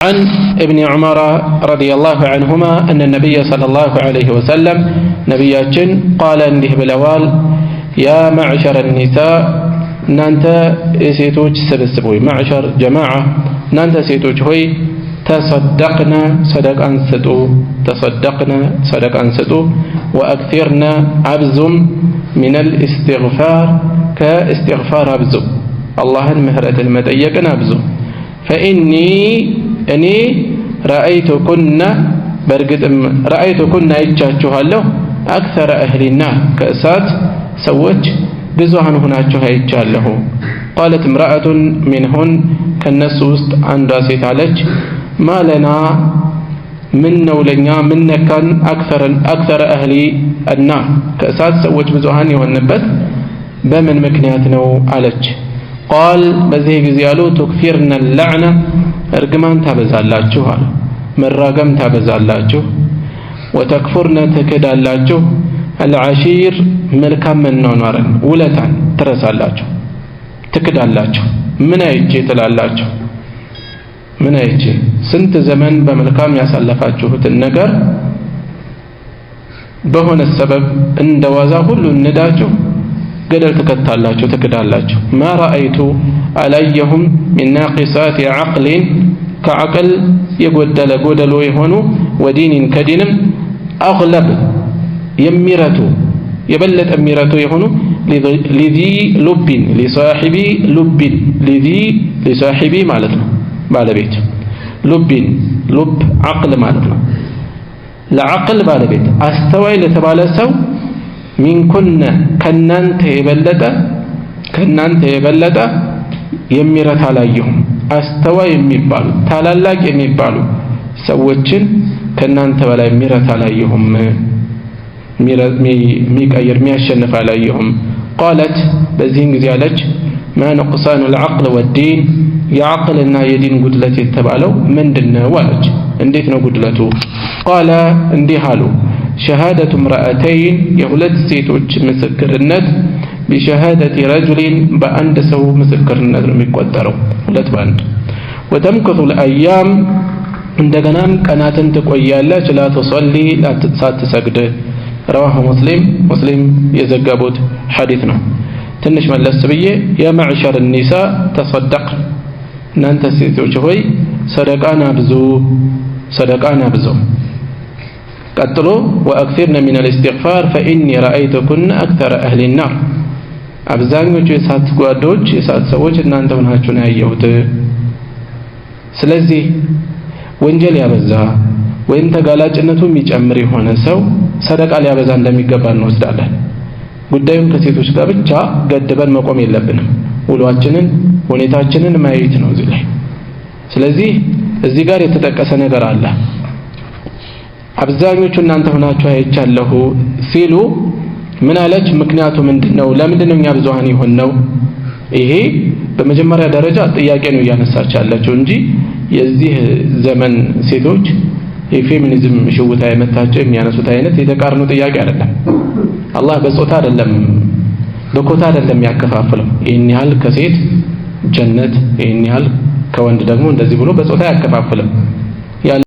عن ابن عمر رضي الله عنهما أن النبي صلى الله عليه وسلم نبياتين قال انده بلوال يا معشر النساء نانت سيتوج سبسبوي معشر جماعة نانت سيتوج هوي تصدقنا صدق أنسطو وأكثرنا أبزم من الاستغفار كاستغفار أبزم الله المهرة المتأيقنا أبزم فإني رأيتكن إجاجها له أكثر أهل النار كأسات سوج بزوهن هناك إجاله قالت امرأة منهن كالناس وسط عن راسيت عليك ما لنا من نولنا من كان أكثر أهل النار كأسات سوج بزوهن يهنبت بمن مكنياتنا عليك قال بزيه جزيالو تكفرنا اللعنة ارقمان تابزالاችሁ አለ መራገም ታበዛላችሁ وتكفرنا ተከዳላችሁ العشير መልካም መኗኗርን ውለታን ትረሳላችሁ ትከዳላችሁ ምን አይቼ ትላላችሁ ምን አይቼ ስንት ዘመን በመልካም ያሳለፋችሁትን ነገር በሆነ ሰበብ እንደዋዛ ሁሉ እንዳችሁ ገደል ተከታላችሁ ትከዳላችሁ ما رأيت عليهم من ناقصات عقل كعقل يغدل يهونو ودين كدينم اغلب يميرتو يبلت اميرتو يهونو لذي لب لصاحبي لب لصاحبي معناتنا ባለቤት لب عقل معناتنا ለعقل ባለቤት አስተዋይ ለተባለ ሰው ሚንኩነ ከናንተ የበለጠ የሚረታ አላየሁም አስተዋይ የሚባሉ ታላላቅ የሚባሉ ሰዎችን ከናንተ በላይ የሚረታ አላየሁም ሚቀየር ሚያሸንፍ አላየሁም قالت በዚህን ጊዜ አለች ما نقصان العقل والدين የعقልና የዲን ጉድለት የተባለው ምንድነው አለች እንዴት ነው ጉድለቱ قال እንዲህ አሉ شهادة امرأتين يهولت سيتوج مسكرنت بشهادة رجل بأند سو مسكرنت ميقدروا ولت باند وتمكث الأيام عندنا كانت تقويالاش لا تصلي لا تسجد رواه مسلم يزغبوت حديثنا تنش ملس بيه يا معشر النساء تصدق نانت سيتوج هوي صدقانا بزو قتلوا وأكثرنا من الاستغفار فإني رأيتكن أكثر أهل النار አብዛኞቹ የሳት ጓዶች የሳት ሰዎች እናንተ ሆናችሁ ነው ያየሁት ስለዚህ ወንጀል ያበዛ ወይም ተጋላጭነቱ የሚጨምር የሆነ ሰው ሰደቃ ሊያበዛ እንደሚገባ እንወስዳለን ጉዳዩን ከሴቶች ጋር ብቻ ገድበን መቆም የለብንም ውሏችንን ሁኔታችንን ማየት ነው እዚህ ላይ ስለዚህ እዚህ ጋር የተጠቀሰ ነገር አለ አብዛኞቹ እናንተ ሆናችሁ አይቻለሁ ሲሉ ምን አለች ምክንያቱ ምንድነው ለምንድነው እኛ ብዙሃን ይሆነው ይሄ በመጀመሪያ ደረጃ ጥያቄ ነው ያነሳች ያለችው እንጂ የዚህ ዘመን ሴቶች የፌሚኒዝም ሽውታ የመታቸው የሚያነሱት አይነት የተቃርኑ ጥያቄ አይደለም አላህ በጾታ አይደለም በኮታ አይደለም ያከፋፈለው ይሄን ያህል ከሴት ጀነት ይሄን ያህል ከወንድ ደግሞ እንደዚህ ብሎ በጾታ ያከፋፈለው